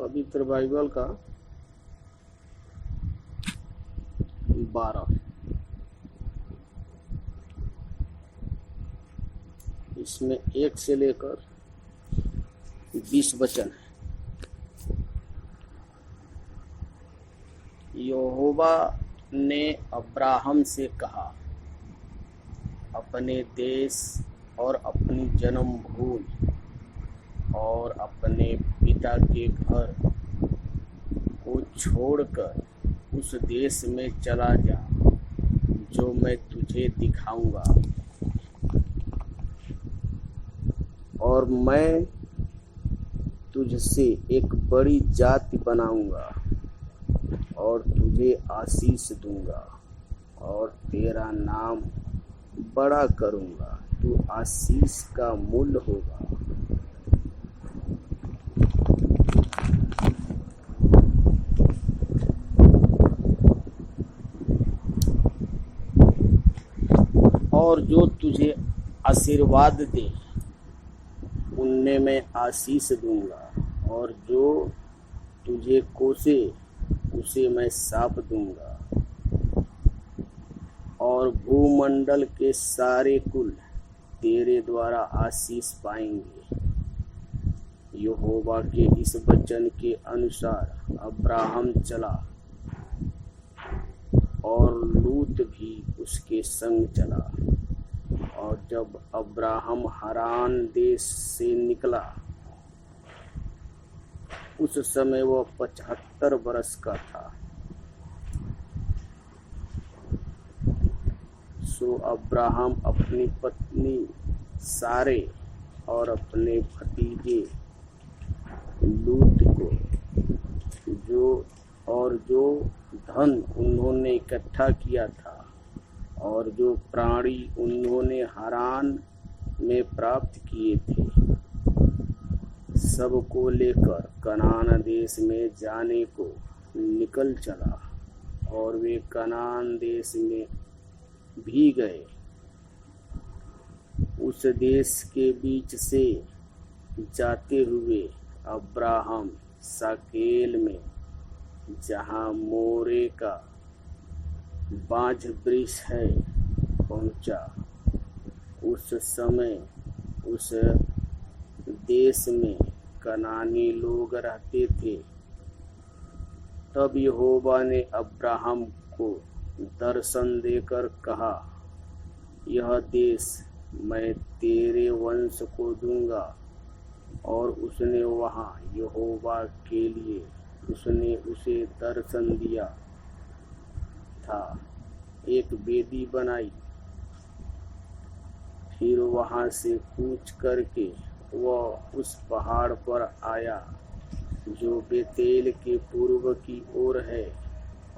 पवित्र बाइबल का 12 इसमें 1 से लेकर 20 वचन है। यहोवा ने अब्राहम से कहा, अपने देश और अपनी जन्मभूमि और अपने पिता के घर को छोड़कर उस देश में चला जा जो मैं तुझे दिखाऊंगा, और मैं तुझसे एक बड़ी जाति बनाऊंगा और तुझे आशीष दूंगा और तेरा नाम बड़ा करूंगा, तू आशीष का मूल होगा। और जो तुझे आशीर्वाद दे उनमें मैं आशीष दूंगा, और जो तुझे कोसे उसे मैं शाप दूंगा, और भूमंडल के सारे कुल तेरे द्वारा आशीष पाएंगे। यहोवा के इस वचन के अनुसार अब्राहम चला और लूत भी उसके संग चला। और जब अब्राहम हारान देश से निकला उस समय वह 75 वर्ष का था। सो अब्राहम अपनी पत्नी सारे और अपने भतीजे लूत को जो धन उन्होंने इकट्ठा किया था और जो प्राणी उन्होंने हारान में प्राप्त किए थे, सबको लेकर कनान देश में जाने को निकल चला। और वे कनान देश में भी गए। उस देश के बीच से जाते हुए अब्राहम साकेल में, जहाँ मोरे का बांझ वृक्ष है, पहुंचा। उस समय उस देश में कनानी लोग रहते थे। तब यहोवा ने अब्राहम को दर्शन देकर कहा, यह देश मैं तेरे वंश को दूंगा। और उसने वहाँ यहोवा के लिए उसने उसे दर्शन दिया था एक वेदी बनाई। फिर वहाँ से कूच करके वह उस पहाड़ पर आया जो बेतेल के पूर्व की ओर है,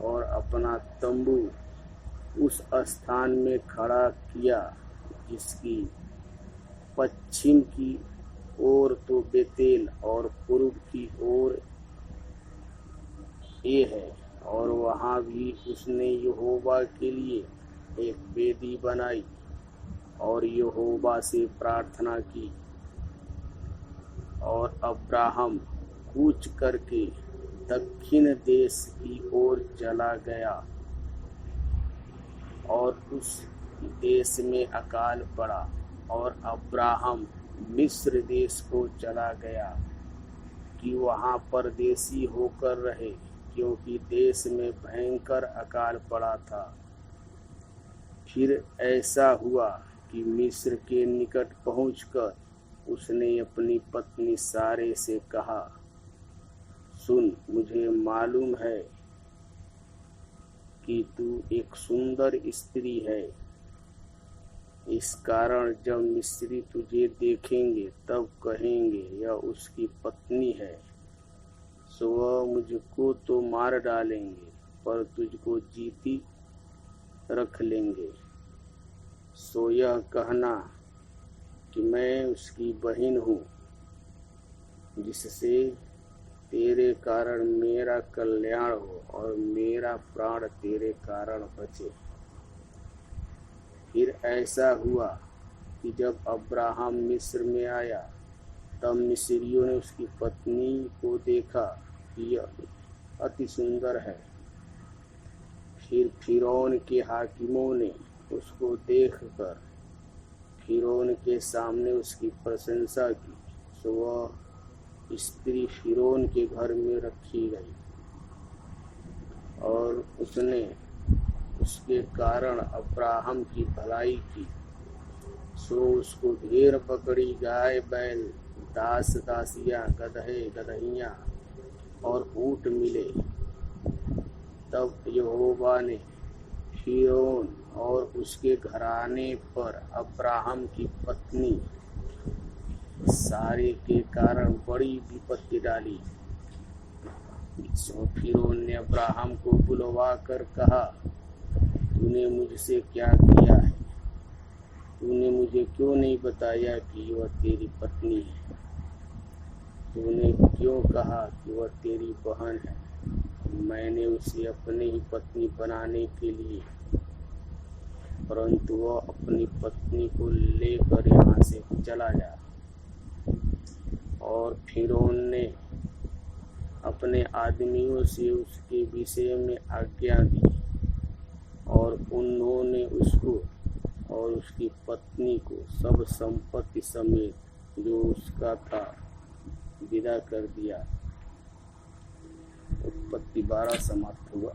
और अपना तंबू उस स्थान में खड़ा किया जिसकी पश्चिम की ओर तो बेतेल और पूर्व की ओर ये है। और वहाँ भी उसने यहोवा के लिए एक वेदी बनाई और यहोवा से प्रार्थना की। और अब्राहम कूच करके दक्षिण देश की ओर चला गया, और उस देश में अकाल पड़ा। और अब्राहम मिस्र देश को चला गया कि वहाँ परदेशी होकर रहे, क्योंकि देश में भयंकर अकाल पड़ा था। फिर ऐसा हुआ कि मिस्र के निकट पहुंचकर उसने अपनी पत्नी सारे से कहा, सुन, मुझे मालूम है कि तू एक सुंदर स्त्री है। इस कारण जब मिस्री तुझे देखेंगे तब कहेंगे, यह उसकी पत्नी है। सो वह मुझको तो मार डालेंगे, पर तुझको जीती रख लेंगे। सो यह कहना कि मैं उसकी बहन हूँ, जिससे तेरे कारण मेरा कल्याण हो और मेरा प्राण तेरे कारण बचे। फिर ऐसा हुआ कि जब अब्राहम मिस्र में आया, तब मिस्रियों ने उसकी पत्नी को देखा कि यह अति सुंदर है। फिर फिरौन के हाकिमों ने उसको देखकर फिरौन के सामने उसकी प्रशंसा की, सो वह स्त्री फिरौन के घर में रखी गई और उसने उसके कारण अब्राहम की भलाई की। सो उसको ढेर बकरी, गाय, बैल, दास दासियां, गदहे गदहियां और ऊँट मिले। तब यहोवा ने फिरौन और उसके घराने पर अब्राहम की पत्नी सारे के कारण बड़ी विपत्ति डाली। सो फिरौन ने अब्राहम को बुलवा कर कहा, तूने मुझसे क्या किया है? तूने मुझे क्यों नहीं बताया कि वह तेरी पत्नी है? तूने क्यों कहा कि वह तेरी बहन है? मैंने उसे अपनी ही पत्नी बनाने के लिए, परंतु वह अपनी पत्नी को लेकर यहाँ से चला जा। और फिरौन ने अपने आदमियों से उसके विषय में आज्ञा दी और उन्होंने उसको और उसकी पत्नी को सब संपत्ति समेत जो उसका था विदा कर दिया। उत्पत्ति 12 समाप्त हुआ।